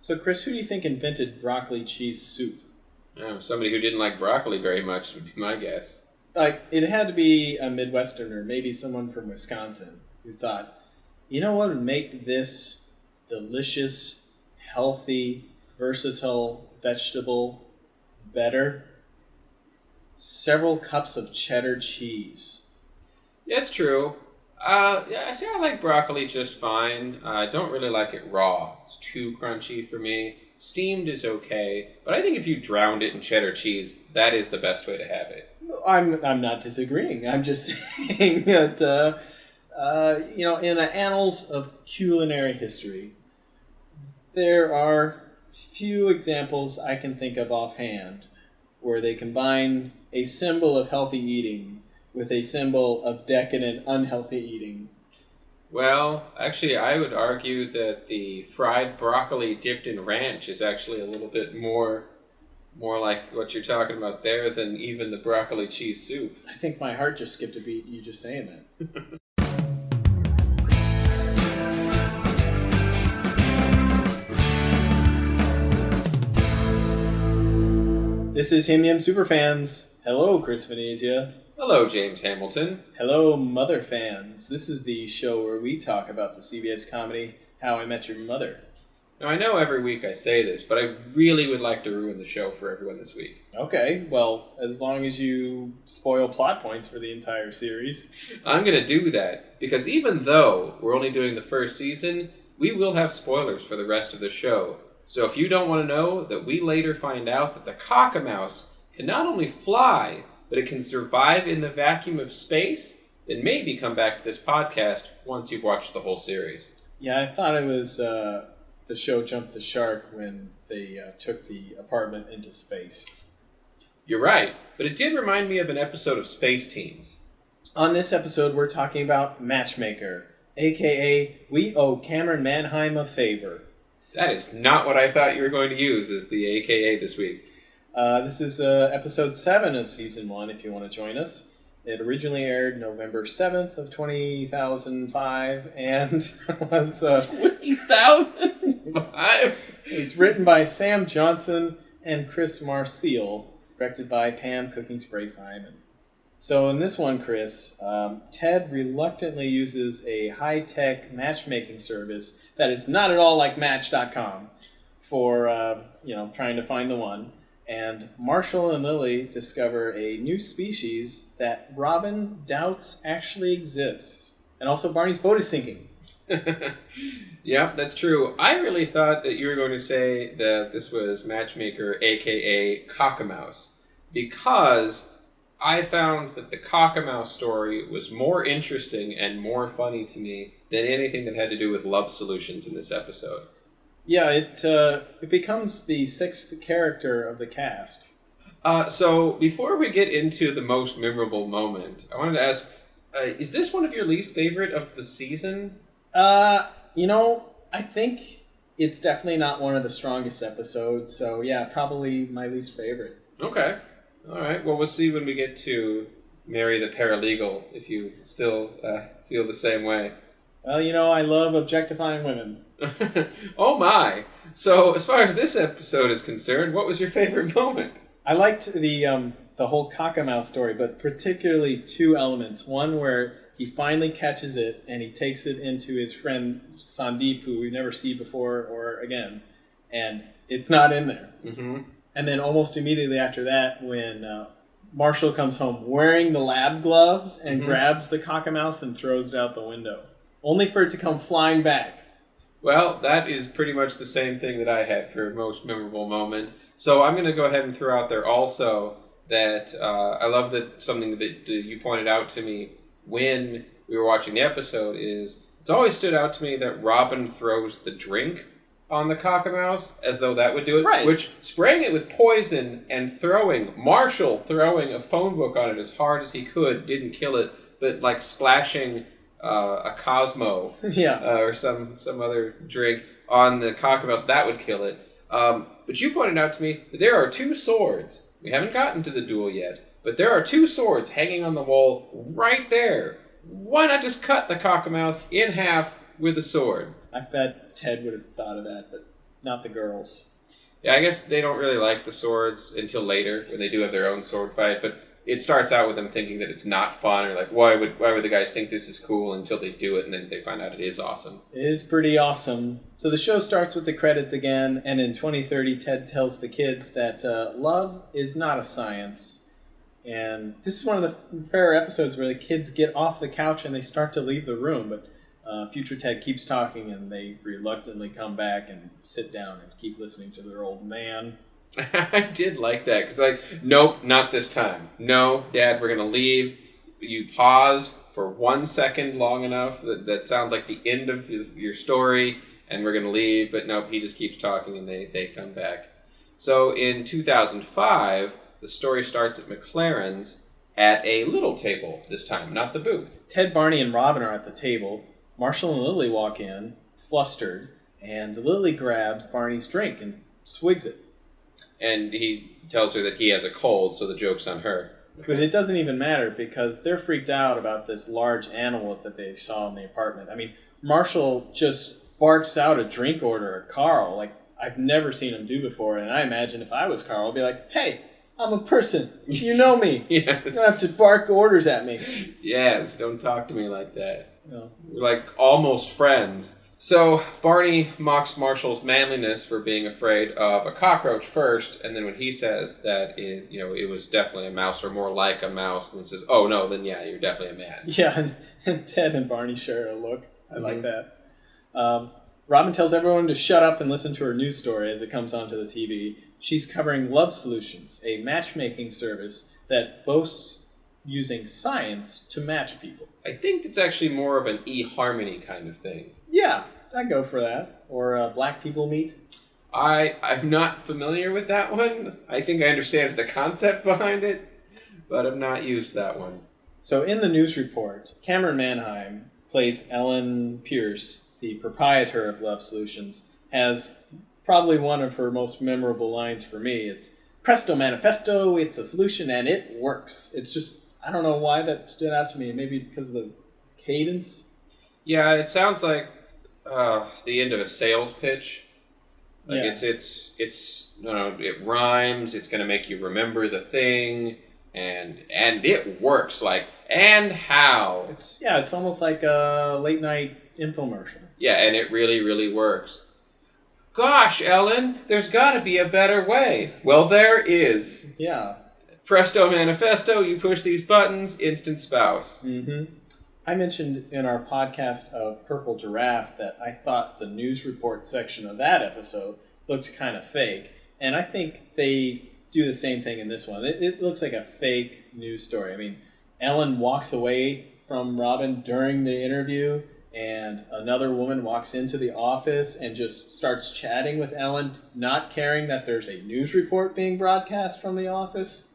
So, Chris, who do you think invented broccoli cheese soup? Somebody who didn't like broccoli very much would be my guess. It had to be a Midwesterner, maybe someone from Wisconsin, who thought, you know what would make this delicious, healthy, versatile vegetable better? Several cups of cheddar cheese. Yeah, it's true. I like broccoli just fine. I don't really like it raw. It's too crunchy for me. Steamed is okay, but I think if you drowned it in cheddar cheese, that is the best way to have it. I'm not disagreeing. I'm just saying that, in the annals of culinary history, there are few examples I can think of offhand where they combine a symbol of healthy eating with a symbol of decadent, unhealthy eating. Well, actually, I would argue that the fried broccoli dipped in ranch is actually a little bit more like what you're talking about there than even the broccoli cheese soup. I think my heart just skipped a beat, you just saying that. This is Him Yim Superfans. Hello, Chris Venezia. Hello, James Hamilton. Hello, Mother fans. This is the show where we talk about the CBS comedy How I Met Your Mother. Now, I know every week I say this, but I really would like to ruin the show for everyone this week. Okay, well, as long as you spoil plot points for the entire series. I'm going to do that, because even though we're only doing the first season, we will have spoilers for the rest of the show. So if you don't want to know that we later find out that the cockamouse can not only fly, but it can survive in the vacuum of space, then maybe come back to this podcast once you've watched the whole series. Yeah, I thought it was the show jumped the shark when they took the apartment into space. You're right, but it did remind me of an episode of Space Teens. On this episode, we're talking about Matchmaker, a.k.a. We Owe Cameron Manheim a Favor. That is not what I thought you were going to use as the AKA this week. This is episode 7 of season 1, if you want to join us. It originally aired November 7th of 2005, and was... 2005? It's written by Sam Johnson and Chris Marcial, directed by Pam Cooking Spray Feynman. So in this one, Chris, Ted reluctantly uses a high-tech matchmaking service that is not at all like Match.com for, trying to find the one. And Marshall and Lily discover a new species that Robin doubts actually exists. And also Barney's boat is sinking. Yeah, that's true. I really thought that you were going to say that this was Matchmaker, a.k.a. Cockamouse, because I found that the Cockamouse story was more interesting and more funny to me than anything that had to do with love solutions in this episode. Yeah, it becomes the 6th character of the cast. So before we get into the most memorable moment, I wanted to ask, is this one of your least favorite of the season? I think it's definitely not one of the strongest episodes, so yeah, probably my least favorite. Okay. All right. Well, we'll see when we get to Mary the Paralegal, if you still feel the same way. Well, I love objectifying women. Oh my! So, as far as this episode is concerned, what was your favorite moment? I liked the whole cockamouse story, but particularly 2 elements. One where he finally catches it and he takes it into his friend Sandeep, who we never see before or again, and it's not in there. Mm-hmm. And then almost immediately after that, when Marshall comes home wearing the lab gloves and grabs the cockamouse and throws it out the window, only for it to come flying back. Well, that is pretty much the same thing that I had for most memorable moment. So I'm going to go ahead and throw out there also that I love that something that you pointed out to me when we were watching the episode is it's always stood out to me that Robin throws the drink on the cockamouse as though that would do it. Right. Which, spraying it with poison and Marshall throwing a phone book on it as hard as he could didn't kill it, but like splashing a Cosmo or some other drink on the cockamouse, that would kill it. But you pointed out to me that there are 2 swords. We haven't gotten to the duel yet, but there are 2 swords hanging on the wall right there. Why not just cut the cockamouse in half with a sword? I bet Ted would have thought of that, but not the girls. Yeah, I guess they don't really like the swords until later when they do have their own sword fight, but it starts out with them thinking that it's not fun, or like, why would the guys think this is cool until they do it, and then they find out it is awesome. It is pretty awesome. So the show starts with the credits again, and in 2030, Ted tells the kids that love is not a science. And this is one of the rare episodes where the kids get off the couch and they start to leave the room, but future Ted keeps talking, and they reluctantly come back and sit down and keep listening to their old man. I did like that, because like, nope, not this time. No, Dad, we're going to leave. You paused for 1 second long enough. That sounds like the end of your story, and we're going to leave. But nope, he just keeps talking, and they come back. So in 2005, the story starts at McLaren's at a little table this time, not the booth. Ted, Barney, and Robin are at the table. Marshall and Lily walk in, flustered, and Lily grabs Barney's drink and swigs it. And he tells her that he has a cold, so the joke's on her. But it doesn't even matter, because they're freaked out about this large animal that they saw in the apartment. I mean, Marshall just barks out a drink order at Carl, like I've never seen him do before. And I imagine if I was Carl, I'd be like, hey, I'm a person. You know me. Yes. You don't have to bark orders at me. Yes, don't talk to me like that. No. We're like almost friends. So Barney mocks Marshall's manliness for being afraid of a cockroach first, and then when he says that it was definitely a mouse, or more like a mouse, and says, "Oh no, then yeah, you're definitely a man." Yeah, and Ted and Barney share a look. I like that. Robin tells everyone to shut up and listen to her news story as it comes onto the TV. She's covering Love Solutions, a matchmaking service that boasts using science to match people. I think it's actually more of an eHarmony kind of thing. Yeah, I'd go for that. Or Black People Meet. I'm not familiar with that one. I think I understand the concept behind it, but I've not used that one. So in the news report, Cameron Manheim plays Ellen Pierce, the proprietor of Love Solutions, has probably one of her most memorable lines for me. It's, "Presto manifesto, it's a solution and it works." It's just, I don't know why that stood out to me. Maybe because of the cadence? Yeah, it sounds like the end of a sales pitch. Like yeah. It rhymes. It's going to make you remember the thing, and it works. Like, and how? It's almost like a late night infomercial. Yeah, and it really, really works. Gosh, Ellen, there's got to be a better way. Well, there is. Yeah. Presto manifesto. You push these buttons. Instant spouse. Mm-hmm. I mentioned in our podcast of Purple Giraffe that I thought the news report section of that episode looked kind of fake. And I think they do the same thing in this one. It looks like a fake news story. I mean, Ellen walks away from Robin during the interview, and another woman walks into the office and just starts chatting with Ellen, not caring that there's a news report being broadcast from the office.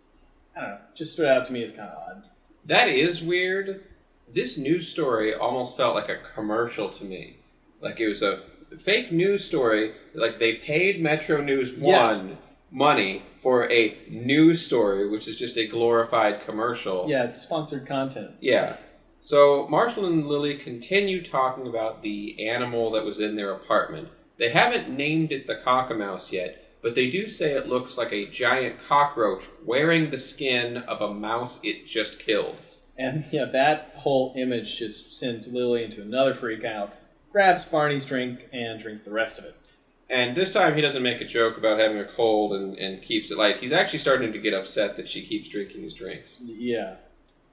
I don't know. Just stood out to me as kind of odd. That is weird. This news story almost felt like a commercial to me. Like it was a fake news story. Like they paid Metro News 1 money for a news story, which is just a glorified commercial. Yeah, it's sponsored content. Yeah. So Marshall and Lily continue talking about the animal that was in their apartment. They haven't named it the cockamouse yet, but they do say it looks like a giant cockroach wearing the skin of a mouse it just killed. And yeah, that whole image just sends Lily into another freak out, grabs Barney's drink, and drinks the rest of it. And this time he doesn't make a joke about having a cold and keeps it light. He's actually starting to get upset that she keeps drinking his drinks. Yeah.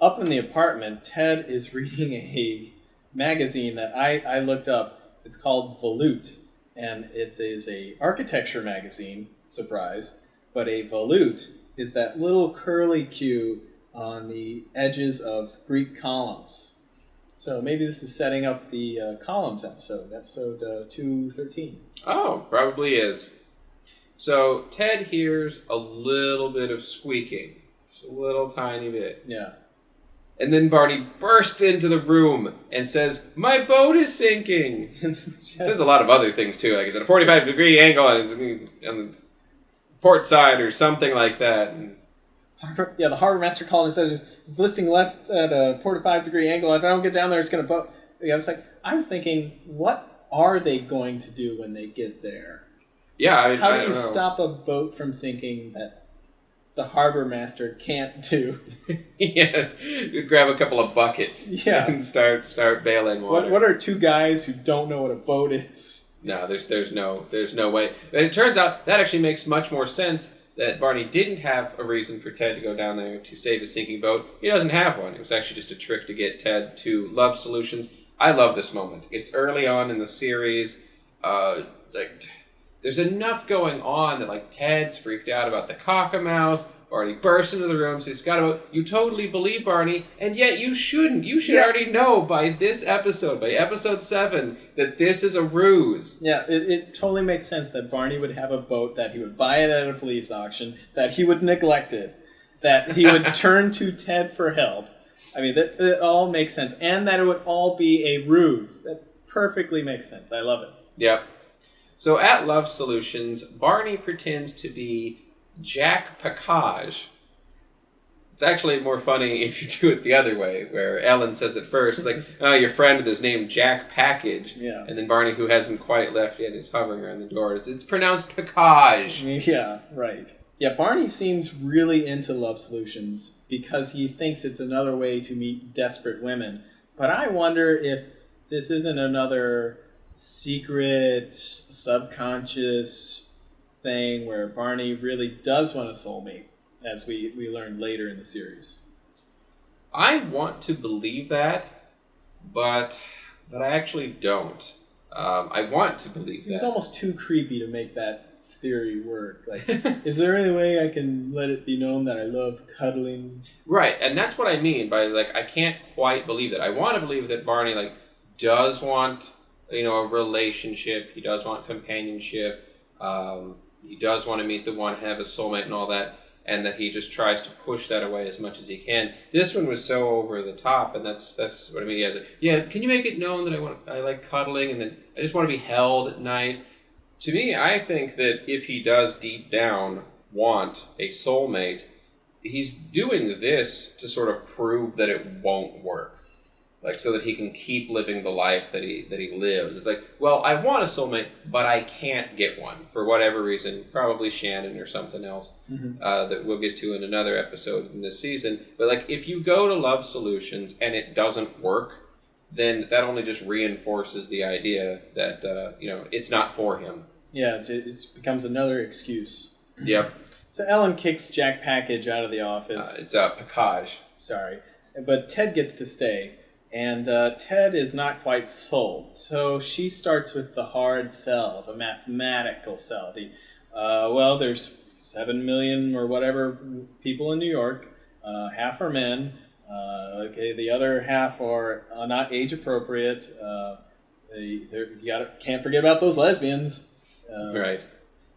Up in the apartment, Ted is reading a magazine that I looked up. It's called Volute, and it is a architecture magazine, surprise. But a volute is that little curly Q on the edges of Greek columns. So maybe this is setting up the columns episode 213. Oh, probably is. So Ted hears a little bit of squeaking. Just a little tiny bit. Yeah. And then Barney bursts into the room and says, "My boat is sinking." Says a lot of other things too, like it's at a 45-degree angle and it's on the port side or something like that. Yeah, the harbor master called and said it's listing left at a 45-degree angle. If I don't get down there, it's going to boat. Yeah, I was thinking, what are they going to do when they get there? Yeah, How I do don't you know. stop a boat from sinking that the harbor master can't do? Yeah, you grab a couple of buckets and start bailing water. What are two guys who don't know what a boat is? No, there's no way. And it turns out that actually makes much more sense that Barney didn't have a reason for Ted to go down there to save a sinking boat. He doesn't have one. It was actually just a trick to get Ted to love solutions. I love this moment. It's early on in the series. There's enough going on that like Ted's freaked out about the cockamouse. Barney bursts into the room, so he's got to. You totally believe Barney, and yet you shouldn't. You should already know by this episode, by episode 7, that this is a ruse. Yeah, it totally makes sense that Barney would have a boat, that he would buy it at a police auction, that he would neglect it, that he would turn to Ted for help. I mean, that all makes sense, and that it would all be a ruse. That perfectly makes sense. I love it. Yep. So at Love Solutions, Barney pretends to be Jack Package. It's actually more funny if you do it the other way, where Ellen says it first, like, oh, your friend with his name Jack Package. Yeah. And then Barney, who hasn't quite left yet, is hovering around the door. It's pronounced Package. Yeah, right. Yeah, Barney seems really into Love Solutions because he thinks it's another way to meet desperate women. But I wonder if this isn't another secret, subconscious thing where Barney really does want a soulmate, as we learned later in the series. I want to believe that, but I actually don't. I want to believe that. It was almost too creepy to make that theory work. Like, is there any way I can let it be known that I love cuddling? Right, and that's what I mean by, like, I can't quite believe that. I want to believe that Barney, like, does want, a relationship. He does want companionship. He does want to meet the one, have a soulmate and all that, and that he just tries to push that away as much as he can. This one was so over the top, and that's what I mean. He has can you make it known that I like cuddling, and then I just want to be held at night? To me, I think that if he does deep down want a soulmate, he's doing this to sort of prove that it won't work. Like, so that he can keep living the life that he lives. It's like, well, I want a soulmate, but I can't get one for whatever reason. Probably Shannon or something else that we'll get to in another episode in this season. But, like, if you go to Love Solutions and it doesn't work, then that only just reinforces the idea that, it's not for him. Yeah, it becomes another excuse. Yep. So Ellen kicks Jack Package out of the office. It's Package. Sorry. But Ted gets to stay. And Ted is not quite sold. So she starts with the hard sell, the mathematical sell. There's 7 million or whatever people in New York. Half are men. The other half are not age appropriate. Can't forget about those lesbians. Right.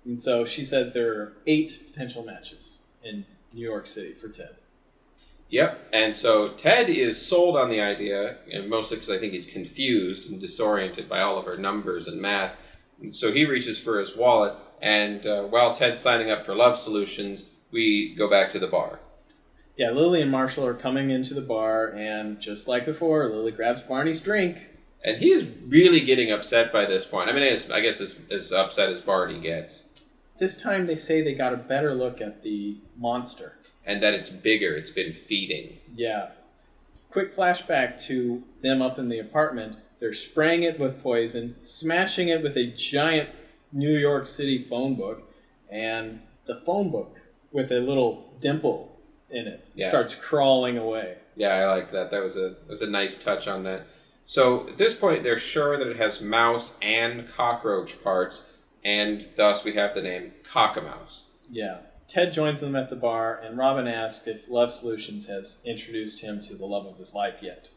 And so she says there are 8 potential matches in New York City for Ted. Yep, and so Ted is sold on the idea, mostly because I think he's confused and disoriented by all of our numbers and math. And so he reaches for his wallet, and while Ted's signing up for Love Solutions, we go back to the bar. Yeah, Lily and Marshall are coming into the bar, and just like before, Lily grabs Barney's drink. And he is really getting upset by this point. I mean, I guess as upset as Barney gets. This time they say they got a better look at the monster. And that it's bigger, it's been feeding. Yeah. Quick flashback to them up in the apartment. They're spraying it with poison, smashing it with a giant New York City phone book, and the phone book, with a little dimple in it, starts crawling away. Yeah, I like that. That was a nice touch on that. So at this point, they're sure that it has mouse and cockroach parts, and thus we have the name Cockamouse. Yeah. Ted joins them at the bar, and Robin asks if Love Solutions has introduced him to the love of his life yet.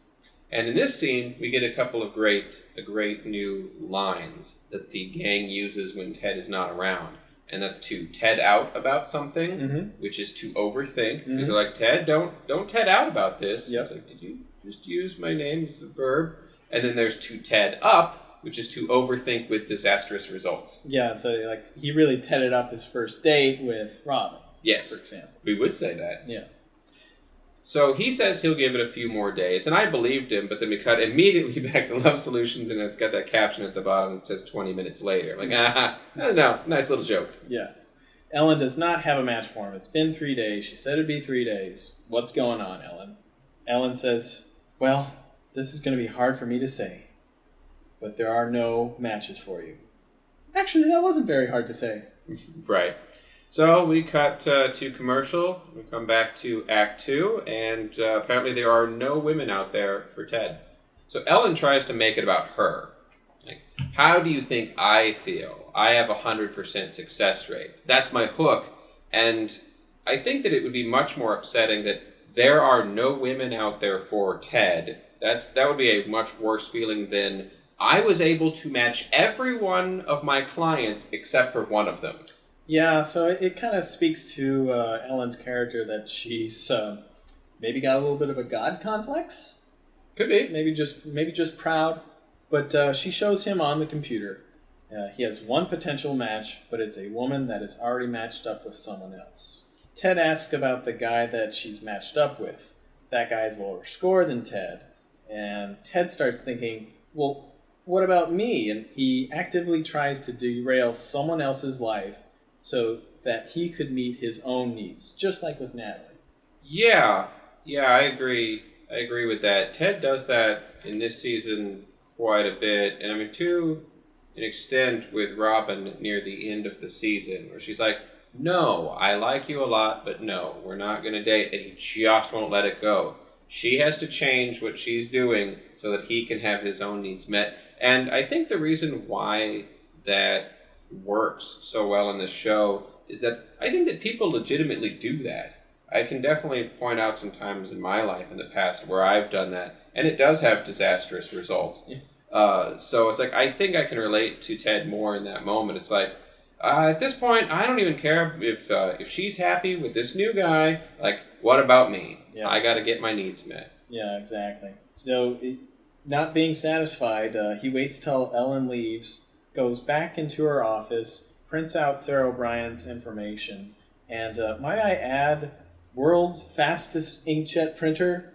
And in this scene, we get a couple of great new lines that the gang uses when Ted is not around. And that's to Ted out about something, which is to overthink. Because they're like, Ted, don't Ted out about this. Yep. It's like, did you just use my name as a verb? And then there's to Ted up, which is to overthink with disastrous results. Yeah, so he really Tedded up his first date with Robin. Yes. For example. We would say that. Yeah. So he says he'll give it a few more days, and I believed him, but then we cut immediately back to Love Solutions, and it's got that caption at the bottom that says 20 minutes later. I'm like, no, nice little joke. Yeah. Ellen does not have a match for him. It's been 3 days. She said it'd be 3 days. What's going on, Ellen? Ellen says, well, this is going to be hard for me to say, but there are no matches for you. Actually, that wasn't very hard to say. Right. So we cut to commercial. We come back to Act 2, and apparently there are no women out there for Ted. So Ellen tries to make it about her. Like, how do you think I feel? I have a 100% success rate. That's my hook. And I think that it would be much more upsetting that there are no women out there for Ted. That would be a much worse feeling than I was able to match every one of my clients except for one of them. Yeah, so it kind of speaks to Ellen's character that she's maybe got a little bit of a god complex. Could be. Maybe just proud. But she shows him on the computer. He has one potential match, but it's a woman that is already matched up with someone else. Ted asked about the guy that she's matched up with. That guy has a lower score than Ted. And Ted starts thinking, well, what about me? And he actively tries to derail someone else's life so that he could meet his own needs, just like with Natalie. Yeah, I agree. I agree with that. Ted does that in this season quite a bit, and I mean, to an extent with Robin near the end of the season, where she's like, no, I like you a lot, but no, we're not going to date, and he just won't let it go. She has to change what she's doing so that he can have his own needs met. And I think the reason why that works so well in this show is that I think that people legitimately do that. I can definitely point out some times in my life in the past where I've done that, and it does have disastrous results. Yeah. So it's like, I think I can relate to Ted more in that moment. It's like, at this point, I don't even care if she's happy with this new guy. Like, what about me? Yeah. I got to get my needs met. Yeah, exactly. So, not being satisfied, he waits till Ellen leaves, goes back into her office, prints out Sarah O'Brien's information, and might I add, world's fastest inkjet printer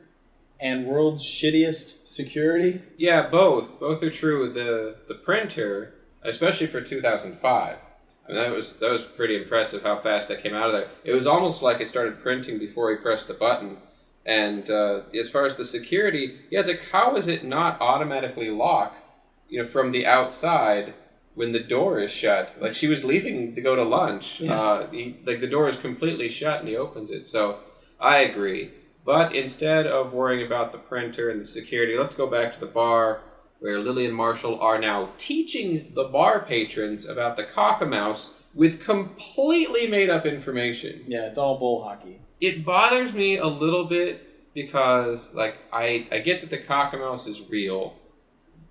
and world's shittiest security? Yeah, both. Both are true. The printer, especially for 2005, I mean, that was pretty impressive how fast that came out of there. It was almost like it started printing before he pressed the button. And as far as the security, yeah, it's like, how is it not automatically lock, from the outside when the door is shut? Like, she was leaving to go to lunch. Yeah. The door is completely shut and he opens it. So I agree. But instead of worrying about the printer and the security, let's go back to the bar where Lily and Marshall are now teaching the bar patrons about the cockamouse with completely made up information. Yeah, it's all bull hockey. It bothers me a little bit because, I get that the cockamouse is real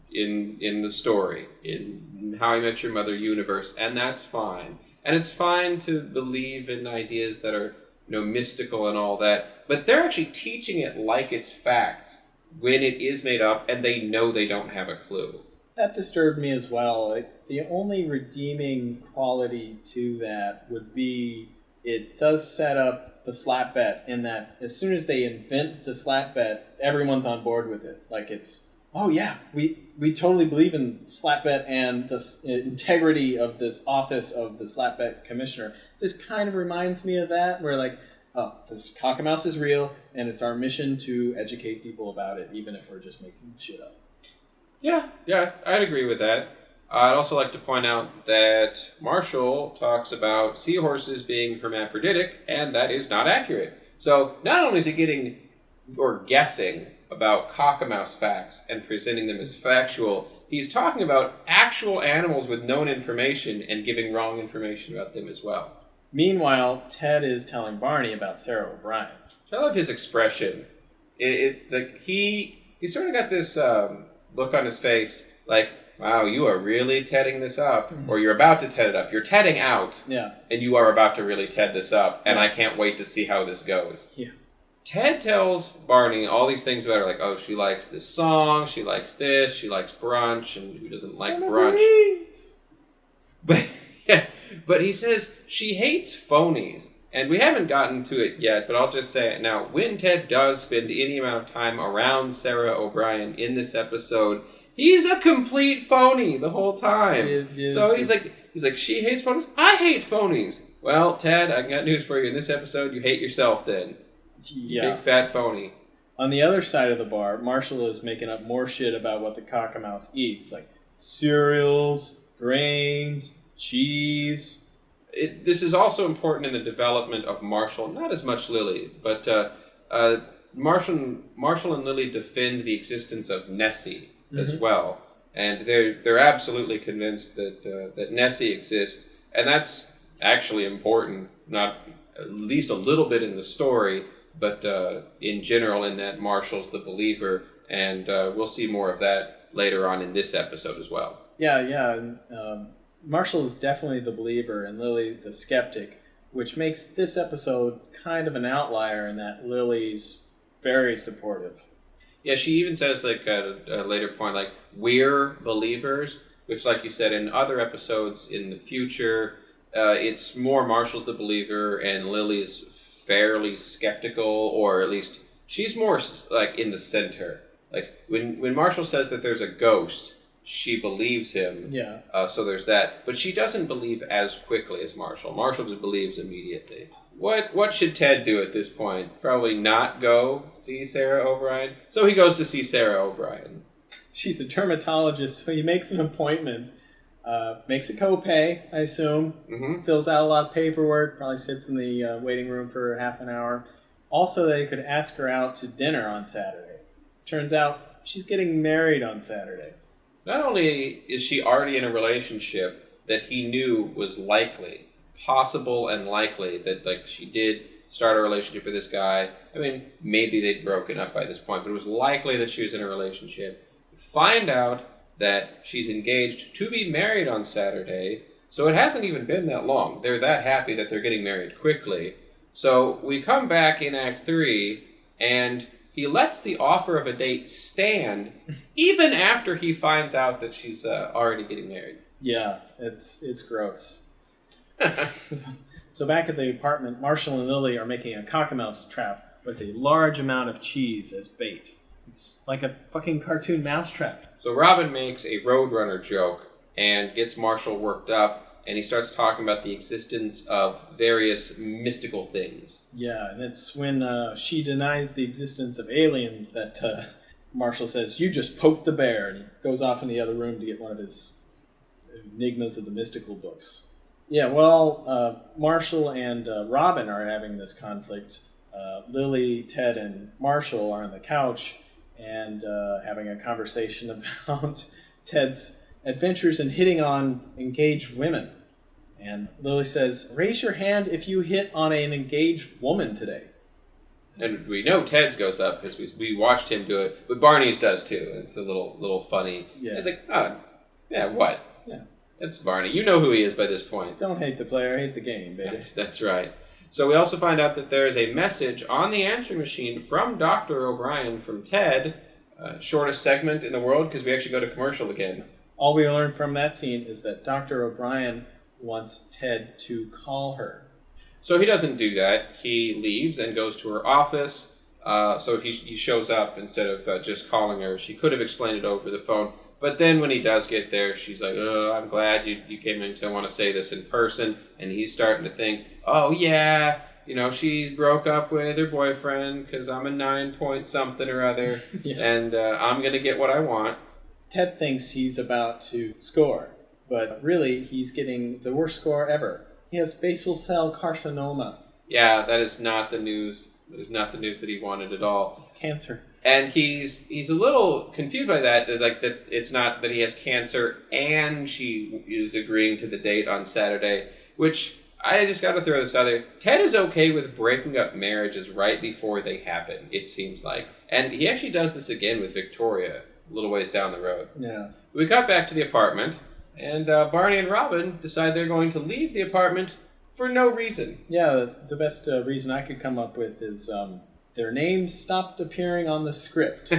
in the story, in How I Met Your Mother universe, and that's fine. And it's fine to believe in ideas that are, mystical and all that, but they're actually teaching it like it's facts when it is made up, and they know they don't have a clue. That disturbed me as well. The only redeeming quality to that would be it does set up the slap bet in that as soon as they invent the slap bet, everyone's on board with it. Like it's, oh yeah, we totally believe in slap bet and the integrity of this office of the slap bet commissioner. This kind of reminds me of that, where this cockamouse is real, and it's our mission to educate people about it, even if we're just making shit up. Yeah, I'd agree with that. I'd also like to point out that Marshall talks about seahorses being hermaphroditic, and that is not accurate. So not only is he getting or guessing about cockamouse facts and presenting them as factual, he's talking about actual animals with known information and giving wrong information about them as well. Meanwhile, Ted is telling Barney about Sarah O'Brien. I love his expression. It's like he sort of got this look on his face, like, wow, you are really tedding this up, or you're about to ted it up. You're tedding out, and you are about to really ted this up, and I can't wait to see how this goes. Yeah. Ted tells Barney all these things about her, like, oh, she likes this song, she likes this, she likes brunch, and who doesn't like brunch? But he says she hates phonies. And we haven't gotten to it yet, but I'll just say it now. When Ted does spend any amount of time around Sarah O'Brien in this episode, he's a complete phony the whole time. So he's like, she hates phonies? I hate phonies. Well, Ted, I got news for you. In this episode, you hate yourself then. Yeah. Big fat phony. On the other side of the bar, Marshall is making up more shit about what the cockamouse eats, like cereals, grains, cheese. This is also important in the development of Marshall, not as much Lily, but Marshall and Lily defend the existence of Nessie as well, and they're absolutely convinced that Nessie exists, and that's actually important, not at least a little bit in the story, but in general, in that Marshall's the believer, and we'll see more of that later on in this episode as well. Yeah. Marshall is definitely the believer and Lily the skeptic, which makes this episode kind of an outlier in that Lily's very supportive. Yeah, she even says, like, at a later point, like, we're believers, which, like you said, in other episodes in the future, it's more Marshall's the believer and Lily's fairly skeptical, or at least she's more, like, in the center. Like, when Marshall says that there's a ghost, she believes him. Yeah. So there's that. But she doesn't believe as quickly as Marshall. Marshall just believes immediately. What should Ted do at this point? Probably not go see Sarah O'Brien. So he goes to see Sarah O'Brien. She's a dermatologist, so he makes an appointment. Makes a copay, I assume. Mm-hmm. Fills out a lot of paperwork. Probably sits in the waiting room for half an hour. Also, that he could ask her out to dinner on Saturday. Turns out she's getting married on Saturday. Not only is she already in a relationship that he knew was likely, possible and likely, that like she did start a relationship with this guy. I mean, maybe they'd broken up by this point, but it was likely that she was in a relationship. Find out that she's engaged to be married on Saturday, so it hasn't even been that long. They're that happy that they're getting married quickly. So we come back in Act 3, and he lets the offer of a date stand even after he finds out that she's already getting married. Yeah, it's gross. So back at the apartment, Marshall and Lily are making a cockamouse trap with a large amount of cheese as bait. It's like a fucking cartoon mousetrap. So Robin makes a Roadrunner joke and gets Marshall worked up, and he starts talking about the existence of various mystical things. Yeah, and it's when she denies the existence of aliens that Marshall says, "You just poked the bear," and he goes off in the other room to get one of his Enigmas of the Mystical books. Yeah, well, Marshall and Robin are having this conflict. Lily, Ted, and Marshall are on the couch and having a conversation about Ted's adventures in hitting on engaged women. And Lily says, "Raise your hand if you hit on an engaged woman today." And we know Ted's goes up because we watched him do it, but Barney's does too. It's a little funny. Yeah. It's like, oh, yeah, what? Yeah. It's Barney. You know who he is by this point. Don't hate the player, hate the game, baby. That's right. So we also find out that there's a message on the answering machine from Dr. O'Brien from Ted. Shortest segment in the world because we actually go to commercial again. All we learn from that scene is that Dr. O'Brien wants Ted to call her. So he doesn't do that. He leaves and goes to her office. So he shows up instead of just calling her. She could have explained it over the phone. But then when he does get there, she's like, "Oh, I'm glad you came in because I want to say this in person." And he's starting to think, "Oh, yeah, she broke up with her boyfriend because I'm a 9-point-something or other. Yeah. And I'm going to get what I want." Ted thinks he's about to score. But really, he's getting the worst score ever. He has basal cell carcinoma. Yeah, that is not the news. That is not the news that he wanted at all. It's cancer. And he's a little confused by that. Like that, it's not that he has cancer and she is agreeing to the date on Saturday. Which I just got to throw this out there. Ted is okay with breaking up marriages right before they happen. It seems like, and he actually does this again with Victoria a little ways down the road. Yeah. We got back to the apartment. And Barney and Robin decide they're going to leave the apartment for no reason. Yeah, the best reason I could come up with is their names stopped appearing on the script.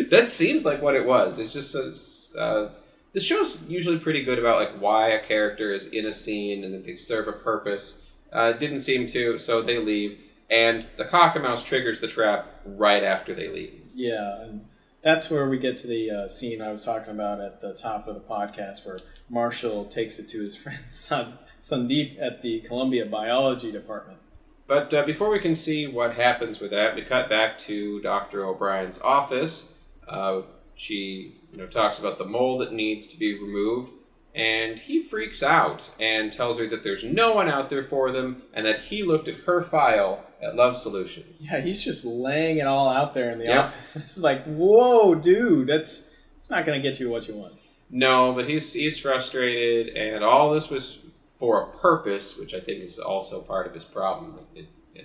That seems like what it was. It's just the show's usually pretty good about like why a character is in a scene and that they serve a purpose. Didn't seem to, so they leave. And the cockamouse triggers the trap right after they leave. Yeah, and that's where we get to the scene I was talking about at the top of the podcast where Marshall takes it to his friend Sandeep at the Columbia Biology Department. But before we can see what happens with that, we cut back to Dr. O'Brien's office. She talks about the mole that needs to be removed, and he freaks out and tells her that there's no one out there for them and that he looked at her file at Love Solutions. Yeah, he's just laying it all out there in the office. It's like, whoa, dude, it's not going to get you what you want. No, but he's frustrated, and all this was for a purpose, which I think is also part of his problem.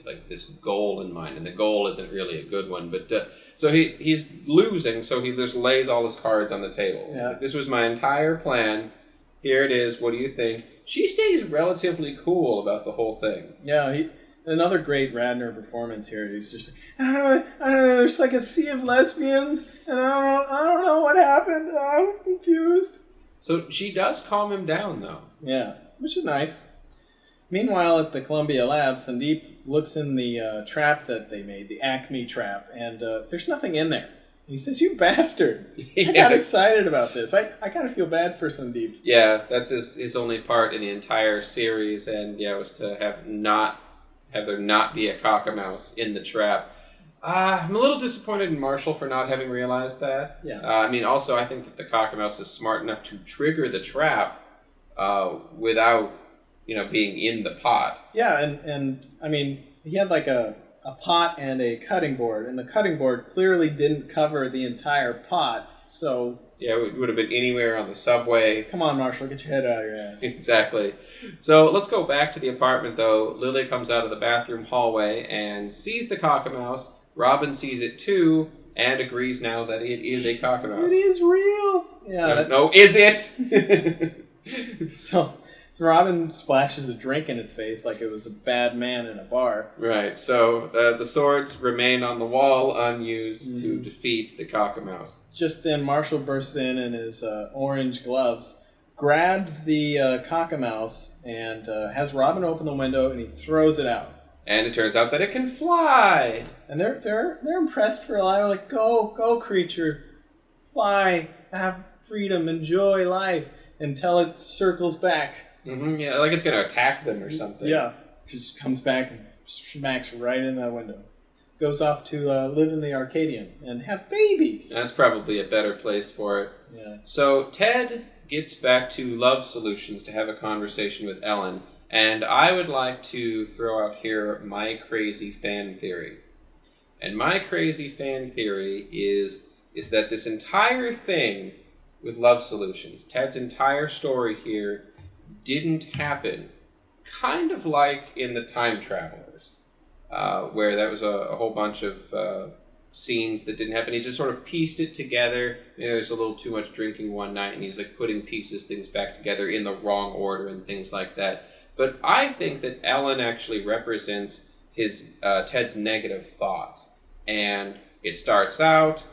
Like this goal in mind, and the goal isn't really a good one. But so he's losing, so he just lays all his cards on the table. Yeah. Like, this was my entire plan. Here it is. What do you think? She stays relatively cool about the whole thing. Yeah, another great Radner performance here. He's just like, I don't know, there's like a sea of lesbians, and I don't know what happened. I'm confused. So she does calm him down, though. Yeah, which is nice. Meanwhile, at the Columbia lab, Sandeep looks in the trap that they made, the Acme trap, and there's nothing in there. He says, "You bastard." I got excited about this. I kind of feel bad for Sandeep. Yeah, that's his only part in the entire series, and yeah, was to have there not be a cockamouse in the trap. I'm a little disappointed in Marshall for not having realized that. Yeah. Also, I think that the cockamouse is smart enough to trigger the trap without, being in the pot. Yeah, and I mean, he had like a pot and a cutting board, and the cutting board clearly didn't cover the entire pot, so... Yeah, it would have been anywhere on the subway. Come on, Marshall, get your head out of your ass. Exactly. So let's go back to the apartment, though. Lily comes out of the bathroom hallway and sees the cockamouse. Robin sees it, too, and agrees now that it is a cockamouse. It is real! Yeah. No, is it? So Robin splashes a drink in its face like it was a bad man in a bar. Right. So the swords remain on the wall unused to defeat the cockamouse. Just then, Marshall bursts in his orange gloves, grabs the cockamouse, and has Robin open the window, and he throws it out. And it turns out that it can fly. And they're impressed for a while. Like, go, creature, fly, have freedom, enjoy life, until it circles back. Mm-hmm, yeah, like it's going to attack them or something. Yeah, just comes back and smacks right in that window. Goes off to live in the Arcadian and have babies. That's probably a better place for it. Yeah. So Ted gets back to Love Solutions to have a conversation with Ellen, and I would like to throw out here my crazy fan theory. And my crazy fan theory is that this entire thing with Love Solutions, Ted's entire story here, didn't happen, kind of like in The Time Travelers, where that was a whole bunch of scenes that didn't happen. He just sort of pieced it together. There's a little too much drinking one night, and he's like putting things back together in the wrong order and things like that. But I think that Ellen actually represents Ted's negative thoughts, and it starts out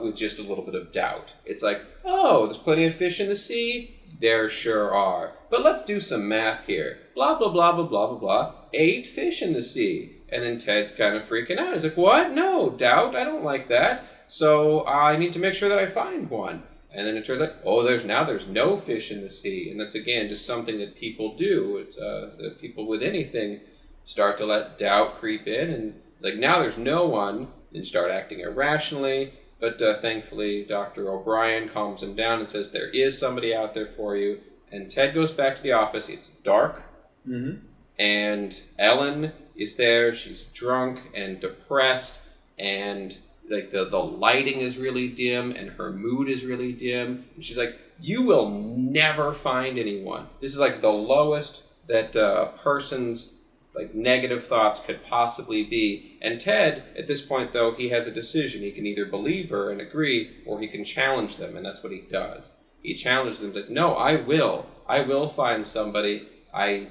with just a little bit of doubt. It's like, oh, there's plenty of fish in the sea. There sure are. But let's do some math here. Blah, blah, blah, blah, blah, blah, blah. 8 fish in the sea. And then Ted kind of freaking out. He's like, what? No, doubt. I don't like that. So I need to make sure that I find one. And then it turns out, there's no fish in the sea. And that's, again, just something that people do. That people with anything start to let doubt creep in. And like, now there's no one. Then start acting irrationally. But thankfully, Dr. O'Brien calms him down and says, there is somebody out there for you. And Ted goes back to the office. It's dark. Mm-hmm. And Ellen is there. She's drunk and depressed. And like the lighting is really dim. And her mood is really dim. And she's like, you will never find anyone. This is like the lowest that a person's like negative thoughts could possibly be. And Ted, at this point, though, he has a decision. He can either believe her and agree, or he can challenge them, and that's what he does. He challenges them, like, no, I will find somebody. I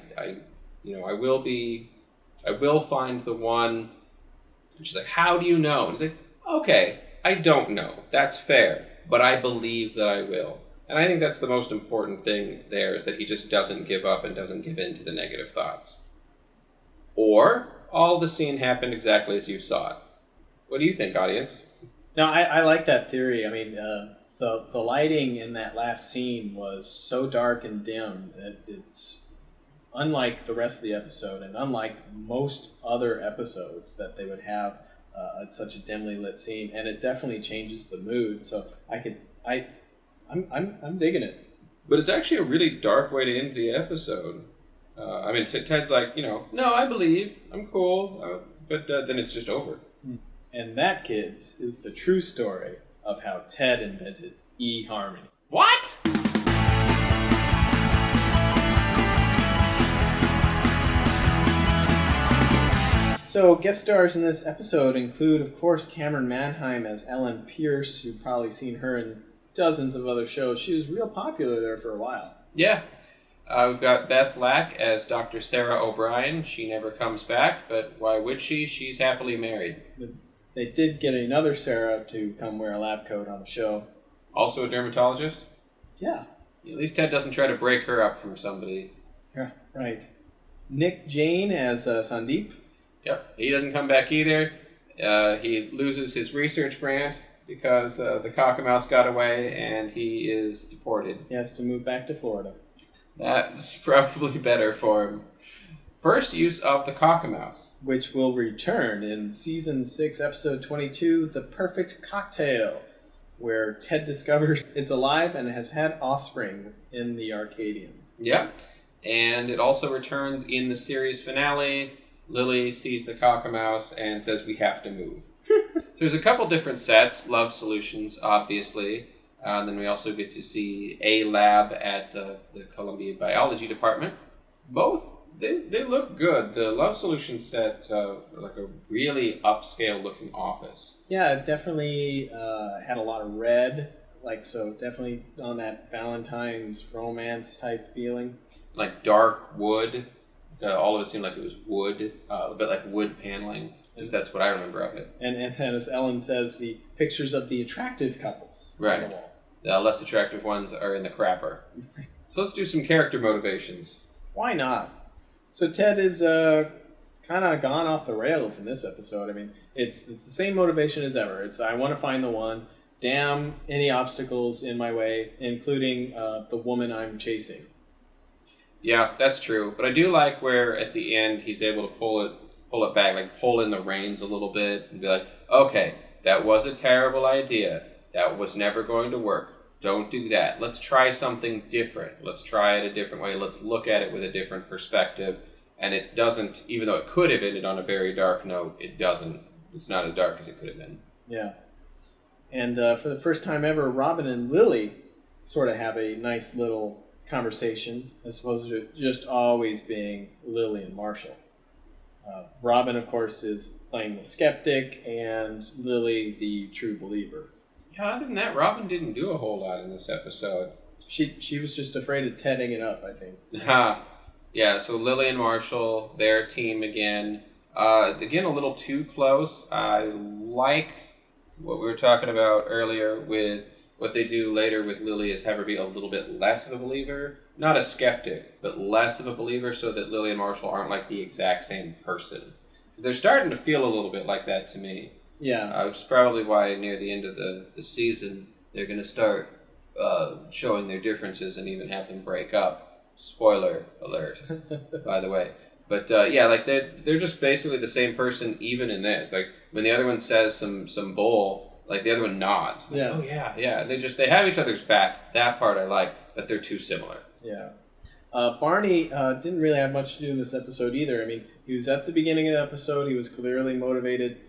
will find the one. And she's like, how do you know? And he's like, okay, I don't know. That's fair, but I believe that I will. And I think that's the most important thing there, is that he just doesn't give up and doesn't give in to the negative thoughts. or all the scene happened exactly as you saw it. What do you think, audience? No, I like that theory. I mean, the lighting in that last scene was so dark and dim that it's unlike the rest of the episode, and unlike most other episodes that they would have such a dimly lit scene, and it definitely changes the mood. So I'm digging it. But it's actually a really dark way to end the episode. I mean, Ted's like, no, I believe, I'm cool, but then it's just over. And that, kids, is the true story of how Ted invented eHarmony. What? So, guest stars in this episode include, of course, Cameron Manheim as Ellen Pierce. You've probably seen her in dozens of other shows. She was real popular there for a while. Yeah. We've got Beth Lack as Dr. Sarah O'Brien. She never comes back, but why would she? She's happily married. They did get another Sarah to come wear a lab coat on the show. Also a dermatologist? Yeah. At least Ted doesn't try to break her up from somebody. Yeah, right. Nick Jane as Sandeep. Yep, he doesn't come back either. He loses his research grant because the cockamouse got away and he is deported. He has to move back to Florida. That's probably better for him. First use of the cockamouse. Which will return in Season 6, Episode 22, The Perfect Cocktail, where Ted discovers it's alive and has had offspring in the Arcadian. Yep, and it also returns in the series finale. Lily sees the cockamouse and says, we have to move. There's a couple different sets, Love Solutions, obviously. Then we also get to see a lab at the Columbia Biology Department. Both, they look good. The Love Solutions set, like a really upscale-looking office. Yeah, it definitely had a lot of red, so definitely on that Valentine's romance type feeling. Like dark wood. All of it seemed like it was wood, a bit like wood paneling, because that's what I remember of it. And as Ellen says, the pictures of the attractive couples right. on the wall. The less attractive ones are in the crapper. So let's do some character motivations. Why not? So Ted is kind of gone off the rails in this episode. I mean, it's the same motivation as ever. It's I want to find the one. Damn any obstacles in my way, including the woman I'm chasing. Yeah, that's true. But I do like where at the end he's able to pull it back, like pull in the reins a little bit and be like, okay, that was a terrible idea. That was never going to work. Don't do that. Let's try something different. Let's try it a different way. Let's look at it with a different perspective. And it doesn't, even though it could have ended on a very dark note, it doesn't. It's not as dark as it could have been. Yeah. And for the first time ever, Robin and Lily sort of have a nice little conversation, as opposed to just always being Lily and Marshall. Robin, of course, is playing the skeptic, and Lily the true believer. Yeah, other than that, Robin didn't do a whole lot in this episode. She was just afraid of tedding it up, I think. Yeah, so Lily and Marshall, their team again. Again, a little too close. I like what we were talking about earlier with what they do later with Lily is have her be a little bit less of a believer. Not a skeptic, but less of a believer so that Lily and Marshall aren't like the exact same person. Because they're starting to feel a little bit like that to me. Yeah. Which is probably why near the end of the season, they're going to start showing their differences and even have them break up. Spoiler alert, by the way. But yeah, like they're just basically the same person even in this. Like when the other one says some bull, like the other one nods. Yeah. Like, oh yeah. They have each other's back. That part I like, but they're too similar. Yeah. Barney didn't really have much to do in this episode either. I mean, he was at the beginning of the episode. He was clearly motivated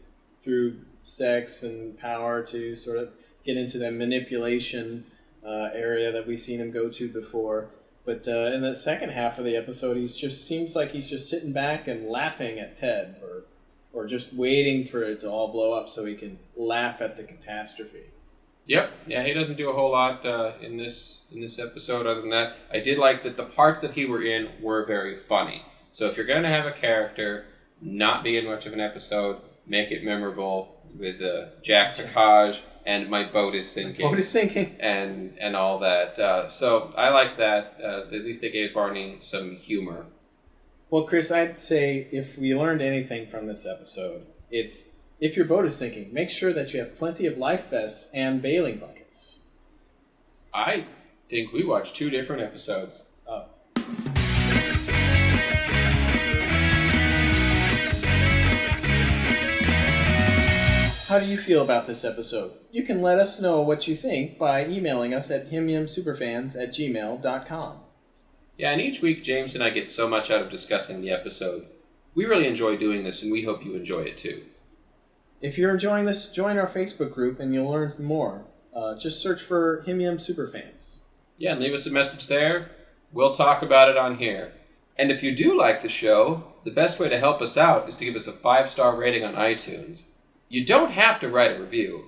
through sex and power to sort of get into that manipulation area that we've seen him go to before. But in the second half of the episode, seems like he's just sitting back and laughing at Ted, or just waiting for it to all blow up so he can laugh at the catastrophe. Yep. Yeah, he doesn't do a whole lot in this episode. Other than that, I did like that the parts that he were in were very funny. So if you're going to have a character not be in much of an episode, make it memorable with Jack Package and my boat is sinking. My boat is sinking. And all that. So I liked that. At least they gave Barney some humor. Well, Chris, I'd say if we learned anything from this episode, it's if your boat is sinking, make sure that you have plenty of life vests and bailing buckets. I think we watched 2 different episodes. Oh. How do you feel about this episode? You can let us know what you think by emailing us at himyumsuperfans@gmail.com. Yeah, and each week James and I get so much out of discussing the episode. We really enjoy doing this, and we hope you enjoy it too. If you're enjoying this, join our Facebook group and you'll learn some more. Just search for Himyum Superfans. Yeah, and leave us a message there. We'll talk about it on here. And if you do like the show, the best way to help us out is to give us a 5-star rating on iTunes. You don't have to write a review.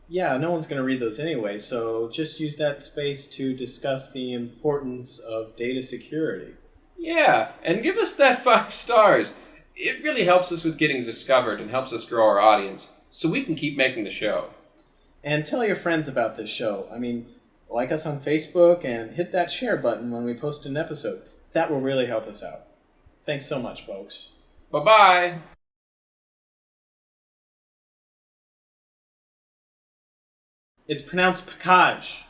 Yeah, no one's going to read those anyway, so just use that space to discuss the importance of data security. Yeah, and give us that 5 stars. It really helps us with getting discovered and helps us grow our audience, so we can keep making the show. And tell your friends about this show. I mean, like us on Facebook and hit that share button when we post an episode. That will really help us out. Thanks so much, folks. Bye-bye. It's pronounced package.